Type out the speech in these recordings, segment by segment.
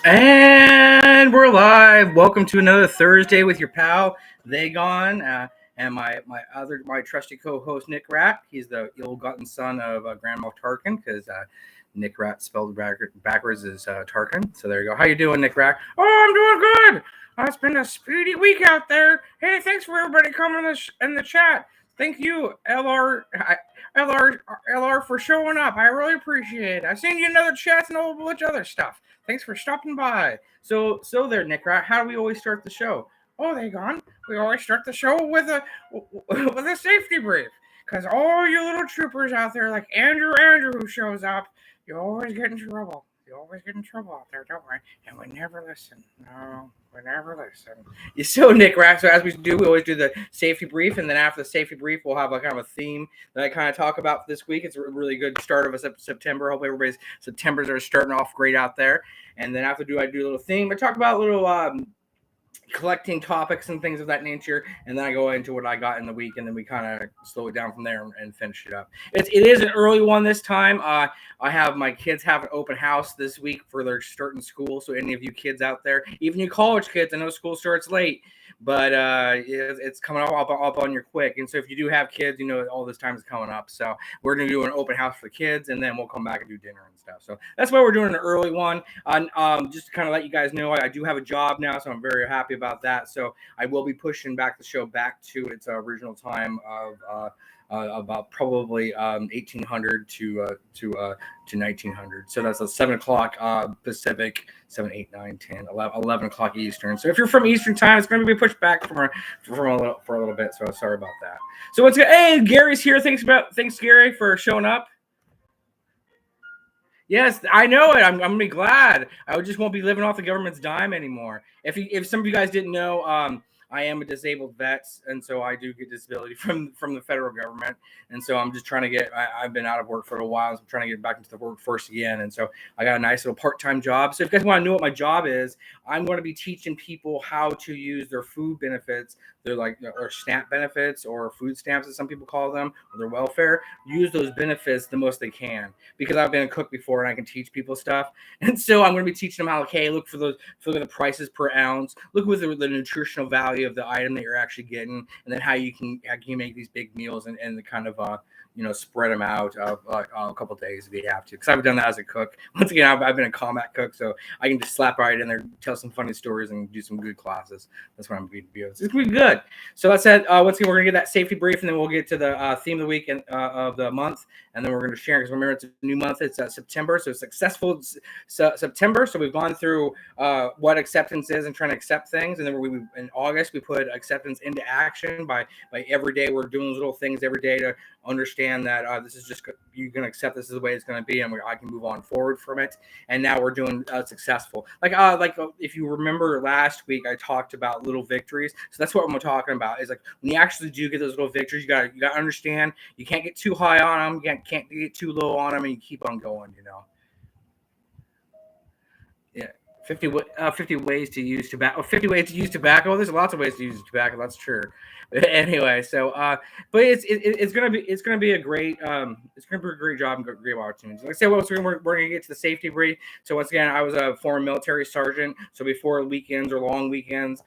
And we're live. Welcome to another Thursday with your pal Vagon, and my trusty co-host Nick Rat. He's the ill-gotten son of Grand Moff Tarkin because Nick Rat spelled backwards is Tarkin. So there you go. How you doing, Nick Rat? Oh, I'm doing good. It's been a speedy week out there. Hey, thanks for everybody coming in the chat. Thank you, LR, for showing up. I really appreciate it. I've seen you in other chats and a whole bunch of other stuff. Thanks for stopping by. So there, Nick. Right? How do we always start the show? Oh, they gone. We always start the show with a safety brief, because all you little troopers out there, like Andrew who shows up, you always get in trouble. You always get in trouble out there, don't we? And we never listen. No, we never listen. So, Nick, right? So as we do, we always do the safety brief, and then after the safety brief, we'll have a kind of a theme that I kind of talk about this week. It's a really good start of a September. Hopefully, everybody's September's are starting off great out there. And then after I do a little theme. I talk about a little collecting topics and things of that nature, and then I go into what I got in the week, and then we kind of slow it down from there and finish it up. It is an early one this time. I have my kids have an open house this week for their starting school. So any of you kids out there, even you college kids, I know school starts late, but it's coming up on you quick. And so if you do have kids, you know all this time is coming up. So we're gonna do an open house for the kids, and then we'll come back and do dinner and stuff. So that's why we're doing an early one. Just to kind of let you guys know, I do have a job now, so I'm very happy about that. So I will be pushing back the show back to its original time of about probably 1800 to 1900. So that's a 7 o'clock Pacific, 7, 8, 9, 10, 11 o'clock Eastern. So if you're from Eastern time, it's going to be pushed back for a little bit. So sorry about that. So what's good? Hey, Gary's here. Thanks, Gary, for showing up. Yes, I know it. I'm gonna be glad. I just won't be living off the government's dime anymore. If some of you guys didn't know, I am a disabled vet, and so I do get disability from the federal government. And so I'm just trying to get. I've been out of work for a while, so I'm trying to get back into the workforce again. And so I got a nice little part-time job. So if you guys want to know what my job is, I'm going to be teaching people how to use their food benefits. They're like or SNAP benefits or food stamps, as some people call them, or their welfare. Use those benefits the most they can, because I've been a cook before and I can teach people stuff. And so I'm going to be teaching them how, okay, look for the prices per ounce, look with the nutritional value of the item that you're actually getting, and then how you can make these big meals and the kind of spread them out a couple days if you have to. Because I've done that as a cook. Once again, I've been a combat cook, so I can just slap right in there, tell some funny stories, and do some good classes. That's what I'm going to be. It's going to be good. So that said, once again, we're going to get that safety brief, and then we'll get to the theme of the week and of the month, and then we're going to share, because remember, it's a new month. It's September, so successful September. So we've gone through what acceptance is and trying to accept things, and then in August we put acceptance into action by every day we're doing little things every day to understand that this is just you're going to accept this is the way it's going to be, and I can move on forward from it. And now we're doing successful. Like if you remember last week, I talked about little victories. So that's what I'm talking about. Is like when you actually do get those little victories, you got to understand you can't get too high on them, you can't get too low on them, and you keep on going. Yeah. 50 ways to use tobacco. 50 ways to use tobacco. There's lots of ways to use tobacco. That's true. But anyway, so but it's gonna be a great job and great opportunity. Like I said, we're gonna get to the safety brief. So once again, I was a former military sergeant. So before weekends or long weekends,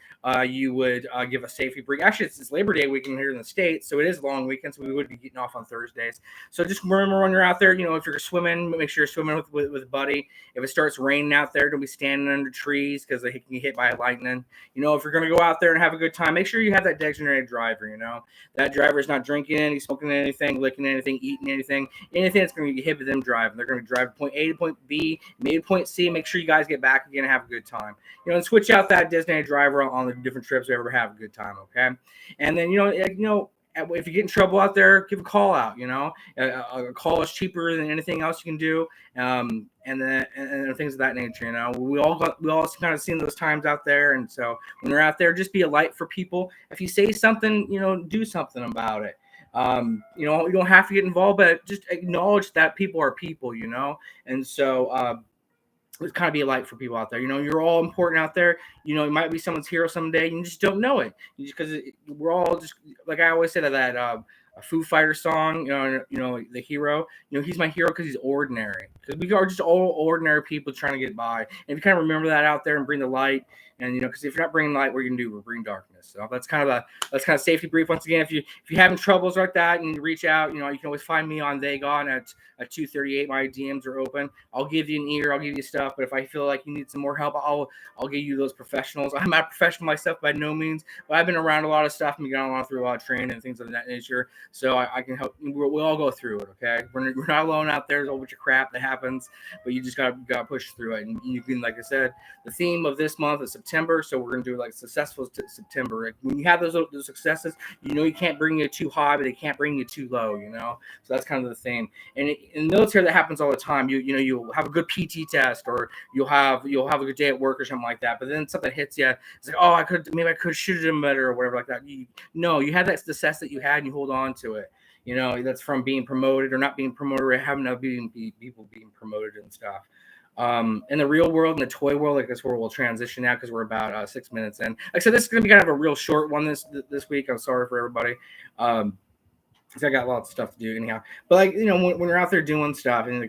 you would give a safety brief. Actually, it's Labor Day weekend here in the States, so it is long weekend. So we would be getting off on Thursdays. So just remember when you're out there, if you're swimming, make sure you're swimming with a buddy. If it starts raining out there, don't be standing under trees because they can get hit by lightning. If you're going to go out there and have a good time, make sure you have that designated driver. That driver is not drinking any, smoking anything, licking anything, eating anything that's going to get hit with them driving. They're going to drive point A to point B, maybe point C. Make sure you guys get back again and have a good time. And switch out that designated driver on the different trips we ever have a good time. Okay, and then if you get in trouble out there, give a call out. A call is cheaper than anything else you can do, and things of that nature. We all kind of seen those times out there, and so when you're out there, just be a light for people. If you say something, do something about it. You don't have to get involved, but just acknowledge that people are people. And so. It's kind of be a light for people out there. You're all important out there. You might be someone's hero someday. You just don't know it because we're all just like I always say that Foo Fighter song, the hero. He's my hero because he's ordinary. Because we are just all ordinary people trying to get by. And if you kind of remember that out there and bring the light, and because if you're not bringing light, what are you gonna do? We're bringing darkness. So that's kind of safety brief. Once again, if you're having troubles like that and you reach out, you can always find me on Dagon at 238. My DMs are open. I'll give you an ear. I'll give you stuff. But if I feel like you need some more help, I'll give you those professionals. I'm not a professional myself by no means, but I've been around a lot of stuff and gone through a lot of training and things of that nature. So I can help. We'll all go through it. Okay, we're not alone out there. There's a whole bunch of crap that happens, but you just gotta push through it. And you can, like I said, the theme of this month is September, so we're gonna do like successful September. Like when you have those successes, you can't bring you too high, but they can't bring you too low. So that's kind of the thing. And in the military, that happens all the time. You'll have a good PT test, or you'll have a good day at work or something like that. But then something hits you. It's like, oh, I could shoot him better or whatever like that. You have that success that you had, and you hold on to it. That's from being promoted or not being promoted, or having people being promoted and stuff. In the real world, in the toy world, like that's where we'll transition now because we're about 6 minutes in. Like I said, this is going to be kind of a real short one this week. I'm sorry for everybody. Because I got lots of stuff to do anyhow. But when you're out there doing stuff in the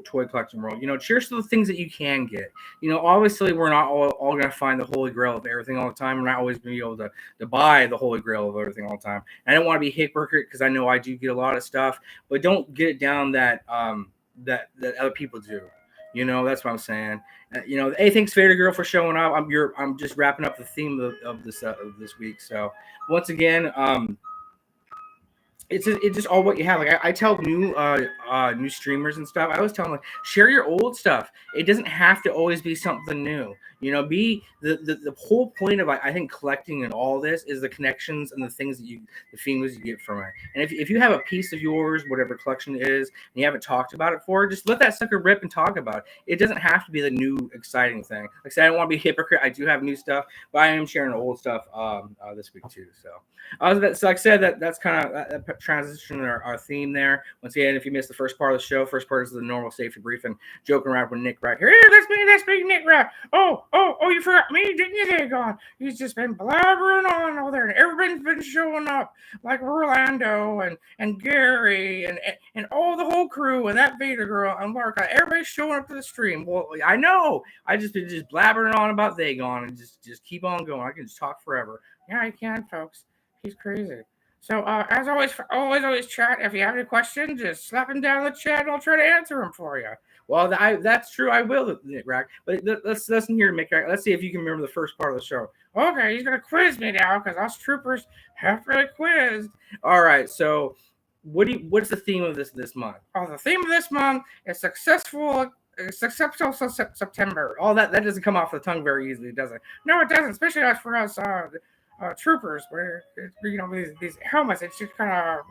toy collection world, cheers to the things that you can get. Obviously we're not all going to find the holy grail of everything all the time. We're not always going to be able to buy the holy grail of everything all the time. And I don't want to be a hypocrite because I know I do get a lot of stuff, but don't get it down that other people do. That's what I'm saying. Hey, thanks, Vader Girl, for showing up. I'm just wrapping up the theme of this week. So once again, it's just all what you have. Like I tell new streamers and stuff. I always tell them, like, share your old stuff. It doesn't have to always be something new. Be the whole point of I think collecting and all this is the connections and the things the feelings you get from it. And if you have a piece of yours, whatever collection it is, and you haven't talked about it for, just let that sucker rip and talk about it. It doesn't have to be the new exciting thing. Like I said, I don't want to be a hypocrite. I do have new stuff, but I am sharing old stuff this week too. So like I said, that's kind of that transition in our theme there. Once again, if you missed the first part of the show, first part is the normal safety brief and joking around with Nick right here. Hey, that's me, Nick Rat. Oh, you forgot me, didn't you? There, gone. He's just been blabbering on over there, and everybody's been showing up, like Orlando and Gary and all the whole crew and that Vader Girl and Larka. Everybody's showing up to the stream. Well, I know. I just been blabbering on about they gone and just keep on going. I can just talk forever. Yeah, I can, folks. He's crazy. So, as always, chat. If you have any questions, just slap them down in the chat, and I'll try to answer them for you. Well, that's true. I will, Nick Rack. But let's listen here, Mick Rack. Let's see if you can remember the first part of the show. Okay, he's gonna quiz me now because us troopers have to be quizzed. All right. So, what's the theme of this month? Oh, the theme of this month is successful September. All that doesn't come off the tongue very easily, does it? No, it doesn't. Especially for us troopers, where these helmets. It's just kind of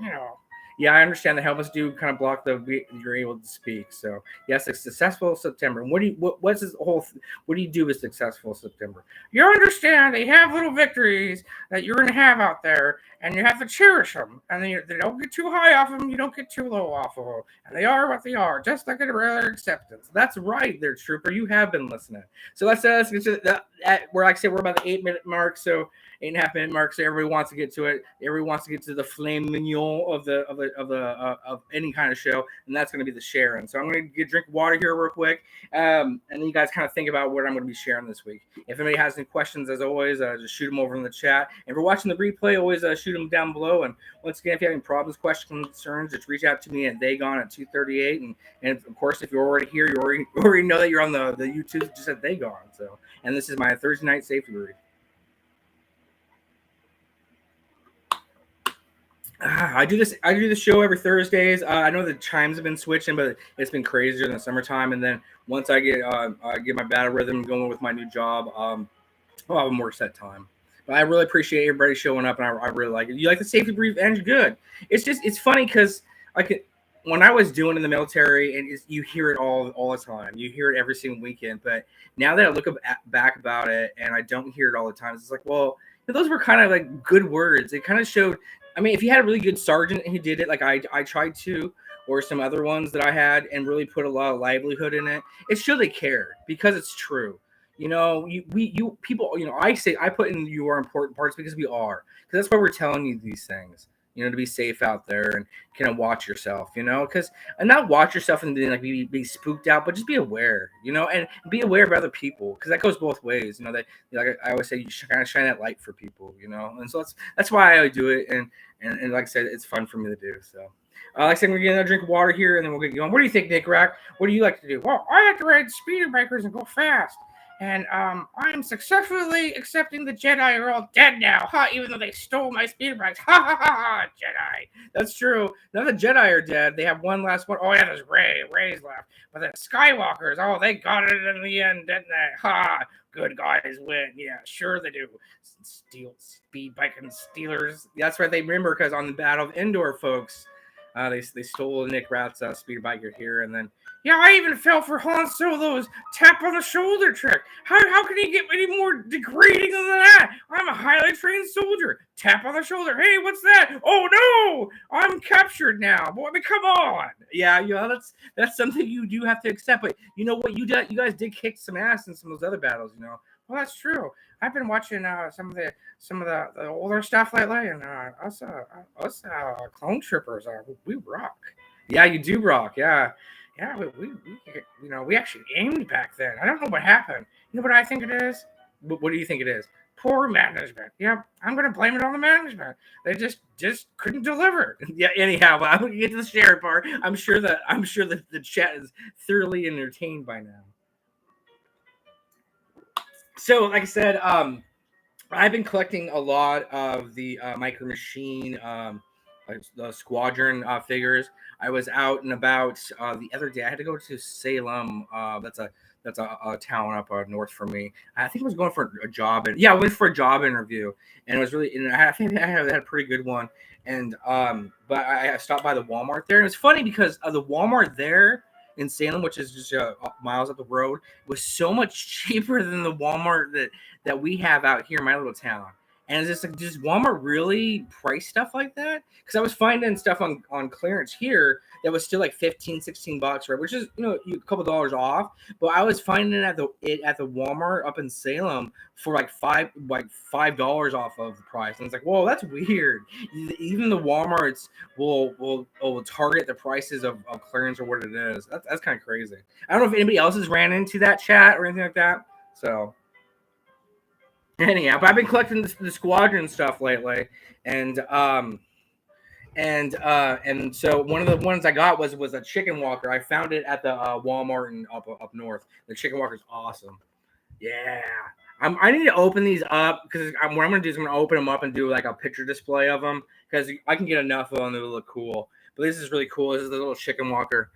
Yeah, I understand the helmets do kind of block you're able to speak. So yes, it's successful September. And what's this whole? What do you do with successful September? You understand they have little victories that you're going to have out there, and you have to cherish them. And they don't get too high off them, you don't get too low off of them, and they are what they are, just like a regular acceptance. That's right, there, trooper. You have been listening. So let's get to that. We're like I said, we're about the 8-minute mark. So 8.5-minute mark. So everybody wants to get to it. Everybody wants to get to the flame mignon of any kind of show, and that's going to be the sharing. So I'm going to drink water here real quick, and then you guys kind of think about what I'm going to be sharing this week. If anybody has any questions, as always, just shoot them over in the chat. And if you're watching the replay, always shoot them down below. And once again, if you have any problems, questions, concerns, just reach out to me at Dagon at 238. And of course, if you're already here, you already know that you're on the YouTube just at Dagon. So, and this is my Thursday night safety brief. I do this show every Thursdays. I know the times have been switching, but it's been crazier in the summertime. And then once I get my battle rhythm going with my new job, I'll have a more set time. But I really appreciate everybody showing up, and I really like it. You like the safety brief, and good. It's funny because when I was doing in the military, and you hear it all the time. You hear it every single weekend. But now that I look back about it, and I don't hear it all the time, it's like, well, those were kind of like good words. It kind of showed. I mean, if you had a really good sergeant who did it, like I tried to, or some other ones that I had, and really put a lot of livelihood in it, it showed they cared because it's true. People. I say I put in your important parts because we are, because that's why we're telling you these things. to be safe out there and kind of watch yourself, because and not watch yourself and then like be spooked out, but just be aware, and be aware of other people because that goes both ways. That like I always say, you should kind of shine that light for people, and so that's why I do it, and like I said, it's fun for me to do. So. Like I said, we're getting a drink of water here, and then we'll get going. What do you think, Nick Rack? What do you like to do? Well, I like to ride speeder bikers and go fast. And I'm successfully accepting the Jedi are all dead now, even though they stole my speeder bikes. Ha, Jedi. That's true. Now the Jedi are dead. They have one last one. Oh, yeah, there's Ray's left. But the Skywalkers, they got it in the end, didn't they? Good guys win. Yeah, sure they do. Steal speed bike and stealers. That's right, they remember because on the Battle of Endor, folks, they stole Nick Rat's speeder bike here, and then I even fell for Han Solo's tap on the shoulder trick. How can he get any more degrading than that? I'm a highly trained soldier. Tap on the shoulder. Hey, what's that? Oh no, I'm captured now. Boy, come on. Yeah, that's something you do have to accept. But you know what? You guys did kick some ass in some of those other battles. Well, that's true. I've been watching some of the older stuff lately, and us clone troopers, we rock. Yeah, you do rock. Yeah, we actually aimed back then. I don't know what happened. You know what I think it is? What do you think it is? Poor management. Yep, I'm gonna blame it on the management. They just couldn't deliver. Yeah. Anyhow, I'm gonna get to the share part. I'm sure that the chat is thoroughly entertained by now. So, like I said, I've been collecting a lot of the Micro Machine, the Squadron figures. I was out and about the other day. I had to go to Salem. That's a town up north from me. I think I was going for a job. I went for a job interview, and it was really. And I think I had a pretty good one. And but I stopped by the Walmart there, and it's funny because the Walmart there in Salem, which is just miles up the road, was so much cheaper than the Walmart that we have out here in my little town. And it's just like, does Walmart really price stuff like that? Because I was finding stuff on clearance here that was still like 15, $16, right? Which is a couple dollars off. But I was finding it at the Walmart up in Salem for like $5 off of the price. And it's like, whoa, that's weird. Even the Walmarts will target the prices of clearance or what it is. That's kind of crazy. I don't know if anybody else has ran into that chat or anything like that. So. Anyhow, but I've been collecting the Squadron stuff lately, and so one of the ones I got was a Chicken Walker. I found it at the Walmart up north. The Chicken Walker is awesome. Yeah, I need to open these up because what I'm gonna do is I'm gonna open them up and do like a picture display of them because I can get enough of them to look cool. But this is really cool. This is the little Chicken Walker.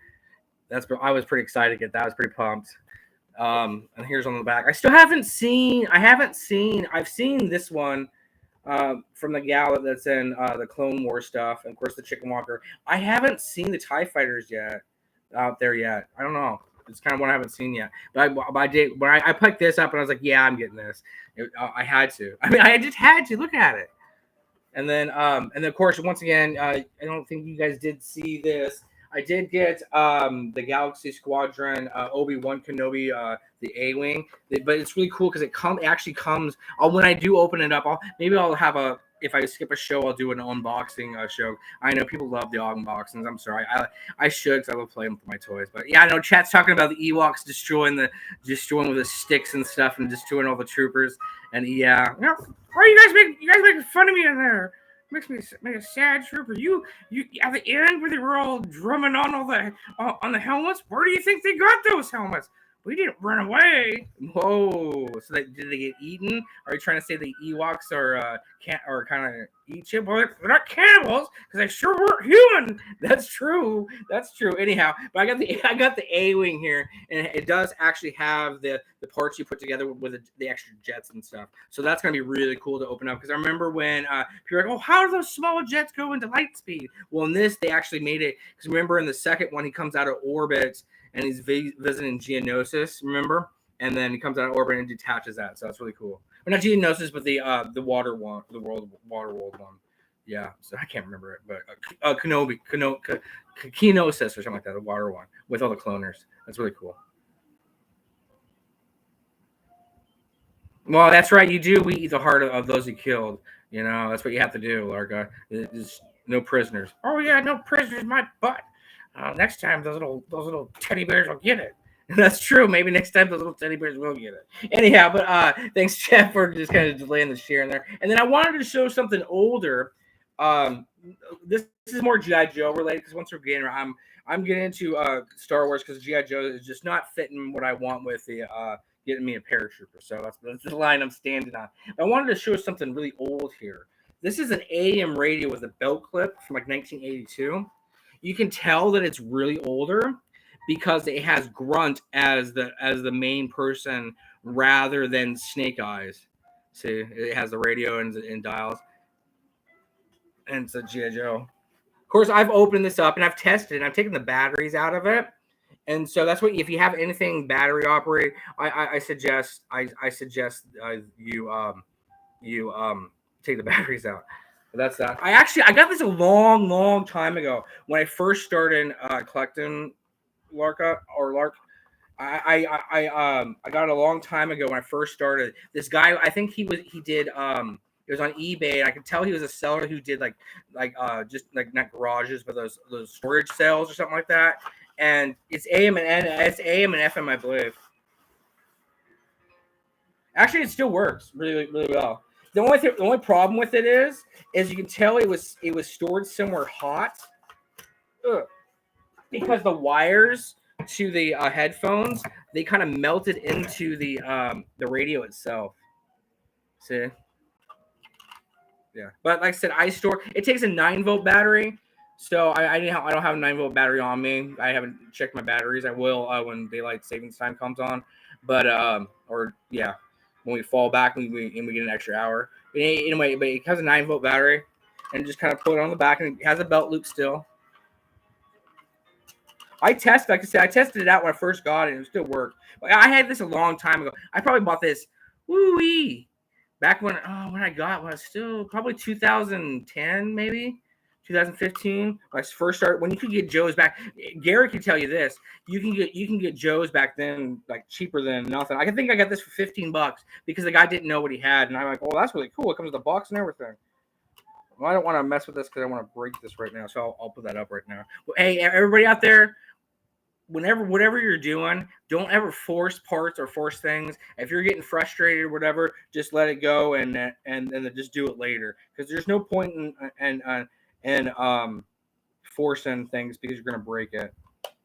I was pretty excited to get that. I was pretty pumped. And here's on the back. I've seen this one from the gal that's in the Clone War stuff, and of course the Chicken Walker. I haven't seen the TIE Fighters yet out there yet. I don't know. It's kind of one I haven't seen yet. But I picked this up and I was like, yeah, I'm getting this. I had to. I mean, I just had to look at it. And then of course, once again, I don't think you guys did see this. I did get the Galaxy Squadron Obi-Wan Kenobi, the A-Wing, but it's really cool because it actually comes. When I do open it up, I'll have if I skip a show, I'll do an unboxing show. I know people love the unboxings. I'm sorry, I should because I love playing with my toys. But yeah, I know chat's talking about the Ewoks destroying with the sticks and stuff and destroying all the troopers. And yeah, why are you guys making fun of me in there? Makes me a sad trooper. You at the end where they were all drumming on on the helmets. Where do you think they got those helmets? We didn't run away. Whoa! So did they get eaten? Are you trying to say the Ewoks are kind of eat you? Well, they're not cannibals because they sure weren't human. That's true. Anyhow, but I got the A-Wing here, and it does actually have the parts you put together with the extra jets and stuff. So that's gonna be really cool to open up because I remember when people are like, "Oh, how do those small jets go into light speed?" Well, in this they actually made it because remember in the second one he comes out of orbit and he's visiting Geonosis, remember? And then he comes out of orbit and detaches that. So that's really cool. Or not Geonosis, but the water one, the water world one. Yeah, so I can't remember it, but Kenosis or something like that, the water one with all the cloners. That's really cool. Well, that's right. You do. We eat the heart of those you killed. That's what you have to do, Larga. No prisoners. Oh yeah, no prisoners, my butt. Next time those little teddy bears will get it. That's true. Maybe next time those little teddy bears will get it. Anyhow, but thanks, Jeff, for just kind of delaying the share in there. And then I wanted to show something older. This is more GI Joe related because once again, I'm getting into Star Wars because GI Joe is just not fitting what I want with the getting me a paratrooper. So that's the line I'm standing on. I wanted to show something really old here. This is an AM radio with a belt clip from like 1982. You can tell that it's really older because it has Grunt as the main person rather than Snake Eyes. See, it has the radio and dials, and it's a GI Joe. Of course, I've opened this up and I've tested it. And I've taken the batteries out of it, and so that's what if you have anything battery operated, I suggest you take the batteries out. But that's that. I got this a long time ago when I first started collecting Lark. I got it a long time ago when I first started. This guy, I think he did it was on eBay, and I could tell he was a seller who did just like not garages but those storage sales or something like that. And it's AM and FM, I believe. Actually, it still works really well. The only problem with it is you can tell it was stored somewhere hot. Ugh. Because the wires to the headphones, they kind of melted into the radio itself. See? Yeah. But like I said, it takes a 9-volt battery. So I don't have a 9-volt battery on me. I haven't checked my batteries. I will when daylight savings time comes on. But when we fall back and we get an extra hour. But anyway, it has a 9-volt battery, and just kind of put it on the back, and it has a belt loop still. I tested it out when I first got it, and it still worked. I had this a long time ago. I probably bought this, back when I got it, when I was still probably 2010, maybe 2015. When I first started, when you could get Joe's back. Gary can tell you this. You can get Joe's back then like cheaper than nothing. I think I got this for $15 because the guy didn't know what he had, and I'm like, oh, that's really cool. It comes with a box and everything. Well, I don't want to mess with this because I want to break this right now, so I'll put that up right now. Well, hey, everybody out there. Whatever you're doing, don't ever force parts or force things. If you're getting frustrated or whatever, just let it go and then just do it later. Because there's no point in forcing things because you're gonna break it.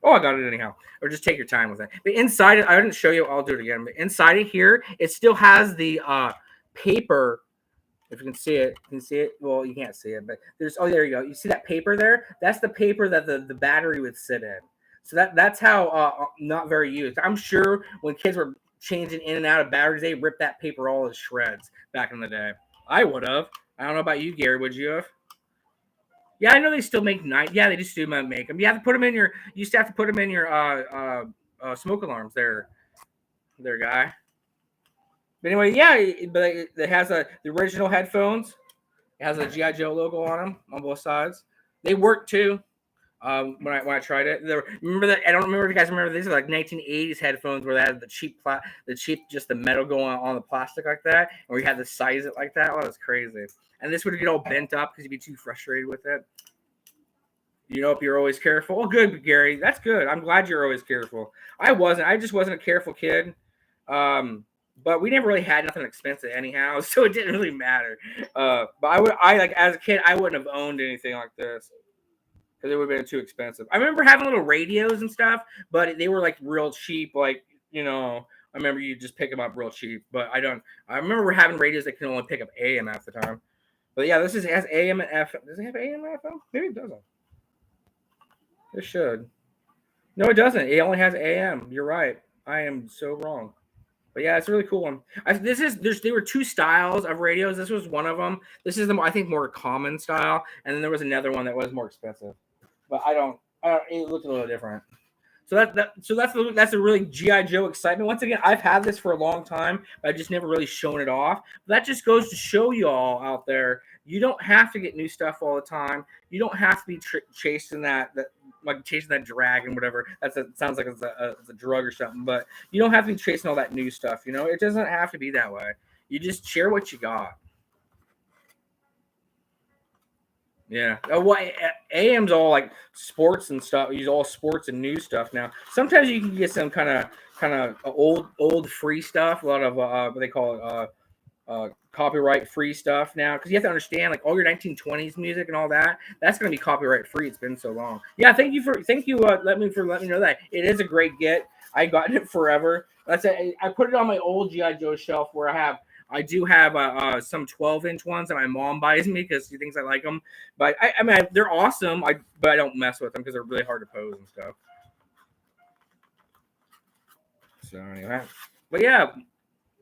Oh, I got it anyhow. Or just take your time with it. But inside it, I didn't show you. I'll do it again. But inside of here, it still has the paper. If you can see it, Well, you can't see it, but there you go. You see that paper there? That's the paper that the battery would sit in. So that's how not very used. I'm sure when kids were changing in and out of batteries, they ripped that paper all to shreds back in the day. I would have. I don't know about you, Gary. Would you have? Yeah, I know they still make Yeah, they just do make them. You have to put them in your. You used to have to put them in your smoke alarms. There, guy. But anyway, yeah, but it has the original headphones. It has a GI Joe logo on them on both sides. They work too. When I tried it, remember that? I don't remember if you guys remember. These are like 1980s headphones where they had the cheap just the metal going on the plastic like that, and where you had to size it like that. Oh, that's crazy. And this would get all bent up because you'd be too frustrated with it. You know, if you're always careful. Oh, good, Gary. That's good. I'm glad you're always careful. I wasn't. I just wasn't a careful kid. But we never really had nothing expensive anyhow, so it didn't really matter. But I like as a kid, I wouldn't have owned anything like this. Because it would have been too expensive. I remember having little radios and stuff, but they were like real cheap. Like, I remember you just pick them up real cheap. But I remember having radios that can only pick up AM half the time. But yeah, it has AM and FM. Does it have AM and FM? Maybe it doesn't. It should. No, it doesn't. It only has AM. You're right. I am so wrong. But yeah, it's a really cool one. There were two styles of radios. This was one of them. This is I think more common style, and then there was another one that was more expensive. But it looked a little different. So that's a really GI Joe excitement. Once again, I've had this for a long time, but I've just never really shown it off. But that just goes to show you all out there, you don't have to get new stuff all the time. You don't have to be chasing that dragon, whatever. Sounds like it's a drug or something. But you don't have to be chasing all that new stuff. It doesn't have to be that way. You just share what you got. Yeah. Oh, well, AM's all like sports and stuff. Use all sports and news stuff now. Sometimes you can get some kind of old free stuff. A lot of what they call it copyright free stuff now, because you have to understand like all your 1920s music and all that. That's going to be copyright free. It's been so long. Yeah. Thank you. Let me know that it is a great get. I gotten it forever. That's it. I put it on my old GI Joe shelf where I do have some 12-inch ones that my mom buys me because she thinks I like them. But I mean, they're awesome. But I don't mess with them because they're really hard to pose and stuff. So anyway, but yeah,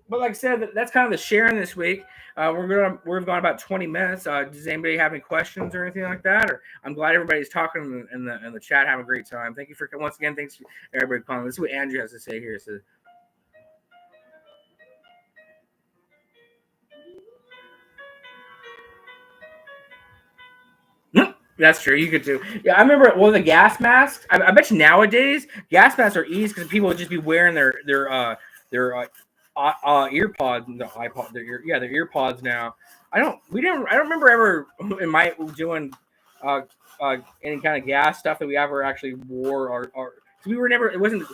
but like I said, that's kind of the sharing this week. We've gone about 20 minutes. Does anybody have any questions or anything like that? Or I'm glad everybody's talking in the chat. Have a great time. Thank you for once again. Thanks for everybody calling. This is what Andrew has to say here. So, that's true. You could do. Yeah, I remember. Well, the gas masks. I bet you nowadays gas masks are easy because people would just be wearing their ear pods and the iPod. Their ear pods now. I don't. We didn't. I don't remember ever in my doing any kind of gas stuff that we ever actually wore or we were never. It wasn't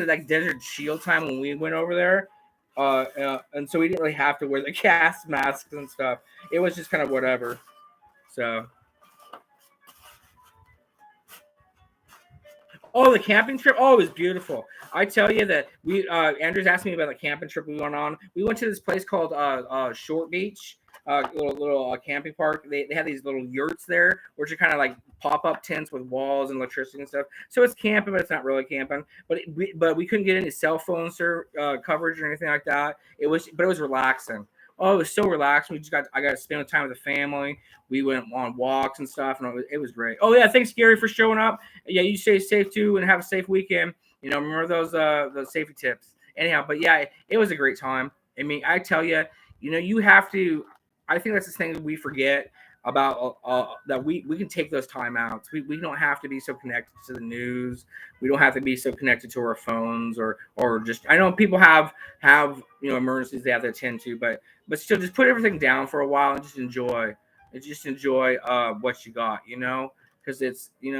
like Desert Shield time when we went over there. And so we didn't really have to wear the gas masks and stuff. It was just kind of whatever. So. Oh, the camping trip! Oh, it was beautiful. I tell you that Andrew's asked me about the camping trip we went on. We went to this place called Short Beach, little camping park. They have these little yurts there, which are kind of like pop up tents with walls and electricity and stuff. So it's camping, but it's not really camping. But we couldn't get any cell phone coverage or anything like that. It was relaxing. Oh, it was so relaxing. I got to spend time with the family. We went on walks and stuff, and it was great. Oh yeah, thanks Gary for showing up. Yeah, you stay safe too, and have a safe weekend. Remember those safety tips. Anyhow, but yeah, it was a great time. I mean, I tell you, you have to. I think that's the thing that we forget about that we can take those timeouts. We don't have to be so connected to the news. We don't have to be so connected to our phones or just. I know people have emergencies they have to attend to, but still just put everything down for a while and just enjoy. And just enjoy what you got, because it's we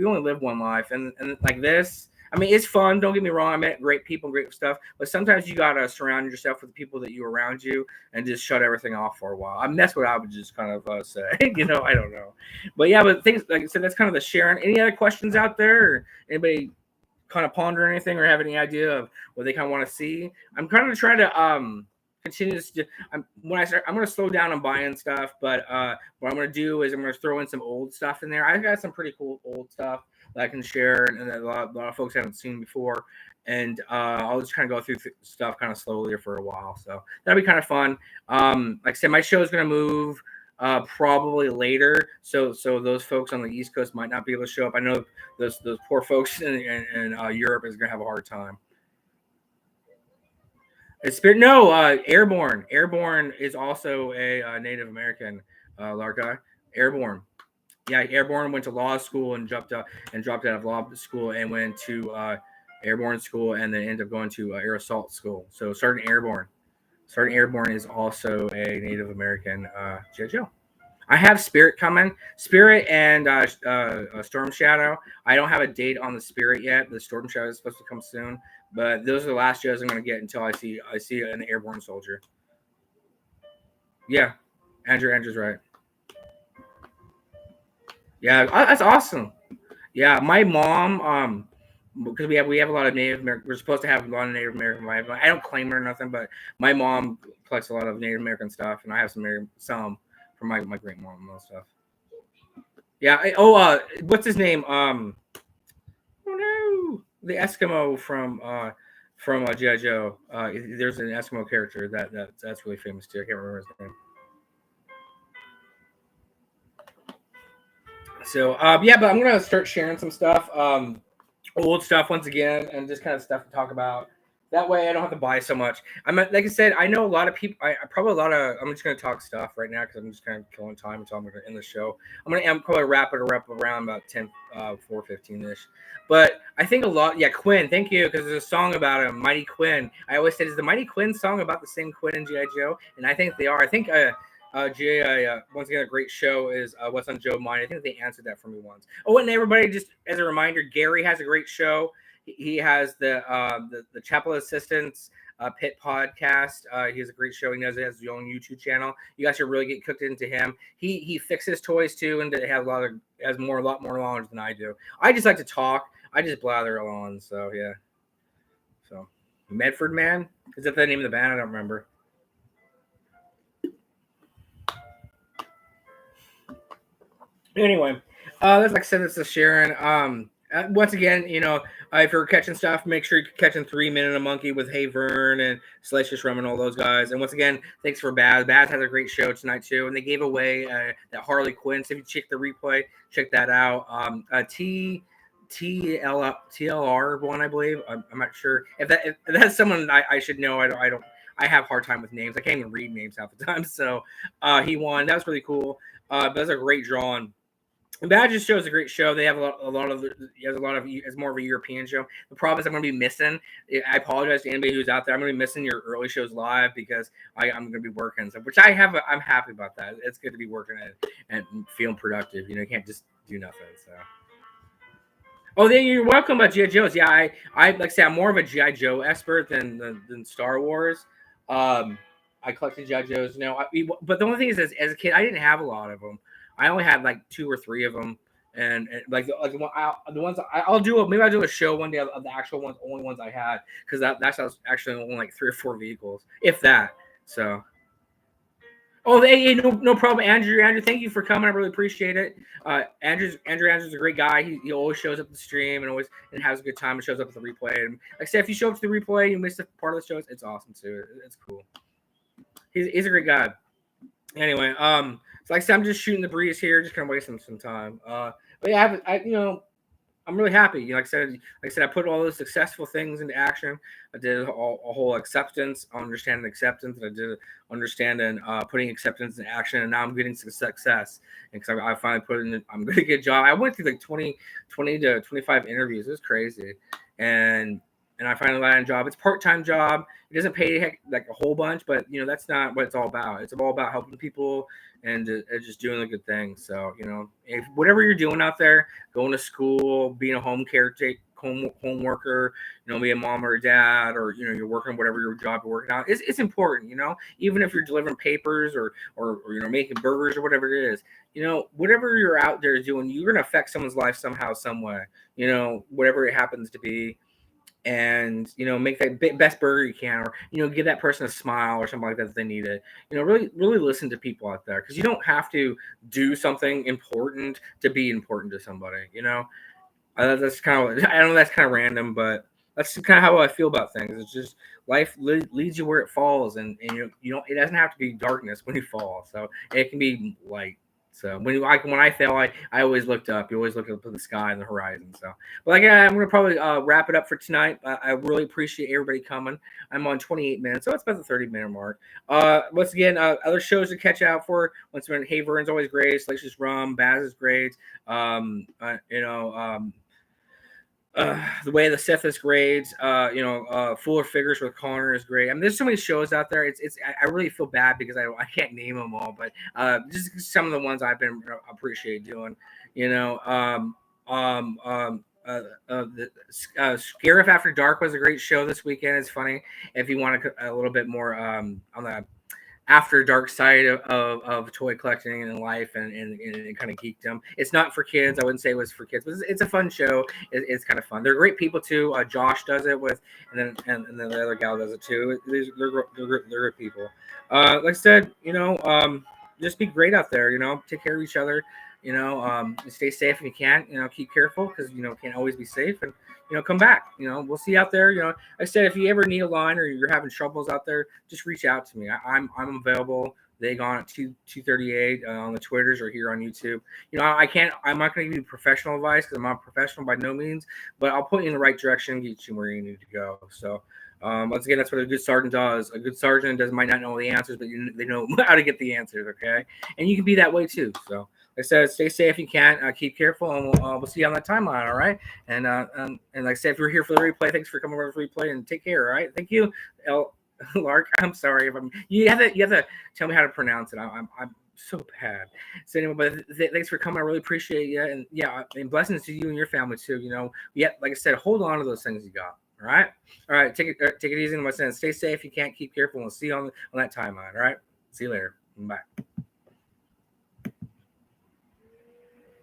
only live one life, and like this. I mean, it's fun. Don't get me wrong. I met great people, great stuff. But sometimes you gotta surround yourself with the people that you around you, and just shut everything off for a while. I mean, that's what I would just kind of say. I don't know. But yeah, but things like I said, that's kind of the sharing. Any other questions out there? Or anybody kind of ponder anything or have any idea of what they kind of want to see? I'm kind of trying to continue this. I'm going to slow down on buying stuff, but what I'm going to do is I'm going to throw in some old stuff in there. I've got some pretty cool old stuff that I can share and that a lot of folks haven't seen before. And I'll just kind of go through stuff kind of slowly for a while. So that'll be kind of fun. Like I said, my show is going to move probably later. So those folks on the East Coast might not be able to show up. I know those poor folks in Europe is going to have a hard time. Airborne. Airborne is also a Native American Larka. Airborne. Yeah, Airborne went to law school and dropped out of law school and went to Airborne school and then ended up going to Air Assault school. So Sergeant Airborne is also a Native American GIJoe. I have Spirit coming. Spirit and Storm Shadow. I don't have a date on the Spirit yet. The Storm Shadow is supposed to come soon. But those are the last shows I'm going to get until I see an airborne soldier. Yeah, Andrew's right. Yeah, that's awesome. Yeah, my mom, because we have a lot of Native American. We're supposed to have a lot of Native American. I don't claim her or nothing, but my mom collects a lot of Native American stuff, and I have some from my great mom and stuff. Yeah. What's his name? Oh no, the Eskimo from GIJoe. There's an Eskimo character that's really famous too. I can't remember his name. So yeah, but I'm gonna start sharing some stuff, old stuff once again, and just kind of stuff to talk about. That way, I don't have to buy so much. Like I said, I know a lot of people. I'm just gonna talk stuff right now because I'm just kind of killing time until I'm gonna end the show. I'm probably wrap it up around about 4:15 ish. But I think a lot. Yeah, Quinn. Thank you, because there's a song about him, Mighty Quinn. I always said, is the Mighty Quinn song about the same Quinn in GI Joe? And I think they are. I think Once again, a great show is What's on Joe Mind. I think they answered that for me once. Oh, and everybody, just as a reminder, Gary has a great show. He has the Chapel Assistants Pit podcast. He has a great show. He has his own YouTube channel. You guys should really get cooked into him. He fixes toys too, and they have a lot more knowledge than I do. I just like to talk. I just blather on. So yeah. So Medford Man, is that the name of the band? I don't remember. Anyway, that's like I said, this is Sharon. Once again, if you're catching stuff, make sure you're catching 3 Minute a Monkey with Hey Vern and Salacious Rum and all those guys. And once again, thanks for Baz. Baz has a great show tonight too, and they gave away that Harley Quinn. So if you check the replay, check that out. TLR one, I believe. I'm not sure if that's someone I should know. I don't. I have a hard time with names. I can't even read names half the time. So he won. That was really cool. But that's a great drawing. And Badger's show is a great show. They have it's more of a European show. The problem is I'm going to be missing. I apologize to anybody who's out there. I'm going to be missing your early shows live because I'm going to be working. So, which I'm happy about that. It's good to be working and feeling productive. You can't just do nothing. So. Oh, then you're welcome about GIJoes. Yeah, I like I say, I'm more of a GIJoe expert than Star Wars. I collected GIJoes. But the only thing is, as a kid, I didn't have a lot of them. I only had like 2 or 3 of them, and like the ones I'll do. Maybe I'll do a show one day of the actual ones, only ones I had, because that's actually only like 3 or 4 vehicles, if that. So. Oh, hey, no problem, Andrew. Thank you for coming. I really appreciate it. Andrew's a great guy. He always shows up at the stream and has a good time and shows up at the replay. And like I said, if you show up to the replay, you miss a part of the show, it's awesome too. It's cool. He's a great guy. Anyway, so like I said, I'm just shooting the breeze here, just kind of wasting some time. But yeah, I'm really happy. Like I said, I put all those successful things into action. I did a whole acceptance, understanding acceptance, and I did understanding putting acceptance in action, and now I'm getting success. And because I finally put in, I'm going to get a job. I went through like 20 to 25 interviews. It was crazy, and I finally landed a job. It's a part-time job. It doesn't pay like a whole bunch, but that's not what it's all about. It's all about helping people and just doing a good thing. So if whatever you're doing out there, going to school, being a home worker, be a mom or a dad, or you're working whatever your job you're working on, it's important. Even if you're delivering papers or making burgers or whatever it is, whatever you're out there doing, you're gonna affect someone's life somehow, some way. Whatever it happens to be. And make that best burger you can, or give that person a smile or something like that if they need it. Really listen to people out there, because you don't have to do something important to be important to somebody. That's kind of, I know that's kind of random, but that's kind of how I feel about things. It's just life leads you where it falls, and it doesn't have to be darkness when you fall. So it can be light. So when I fell, I always looked up. You always look up at the sky and the horizon. So, but I'm gonna probably wrap it up for tonight. I really appreciate everybody coming. I'm on 28 minutes, so it's about the 30-minute mark. Once again, other shows to catch out for. Once again, Hey Vern's always great. Salacious Rum, Baz is great. The Way of the Sith is great. Fuller Figures with Connor is great. I mean, there's so many shows out there. I really feel bad because I can't name them all, but just some of the ones I've been appreciate doing. The Scariff After Dark was a great show this weekend. It's funny if you want a little bit more on the after dark side of toy collecting and life and kind of geekdom. It's not for kids. I wouldn't say it was for kids, but it's a fun show. It's kind of fun. They're great people too. Josh does it with, and then the other gal does it too. They're good people. Like I said, just be great out there. Take care of each other. Stay safe if you can. Keep careful, because can't always be safe. And come back. We'll see you out there. Like I said, if you ever need a line or you're having troubles out there, just reach out to me. I'm available. They gone at 2:38 on the Twitters or here on YouTube. I'm not going to give you professional advice, because I'm not professional by no means, but I'll put you in the right direction and get you where you need to go. So once again, that's what a good sergeant does. A good sergeant might not know the answers, but they know how to get the answers. Okay, and you can be that way too. So. Like I said, stay safe if you can. Keep careful, and we'll see you on that timeline. All right. And like I said, if you're here for the replay, thanks for coming over to the replay, and take care. All right. Thank you, Lark. I'm sorry if you have to tell me how to pronounce it. I'm so bad. So anyway, but thanks for coming. I really appreciate you, and yeah, and blessings to you and your family too. Yeah, like I said, hold on to those things you got. All right. Take it easy, my son. Stay safe. You can't keep careful. We'll see you on that timeline. All right. See you later. Bye.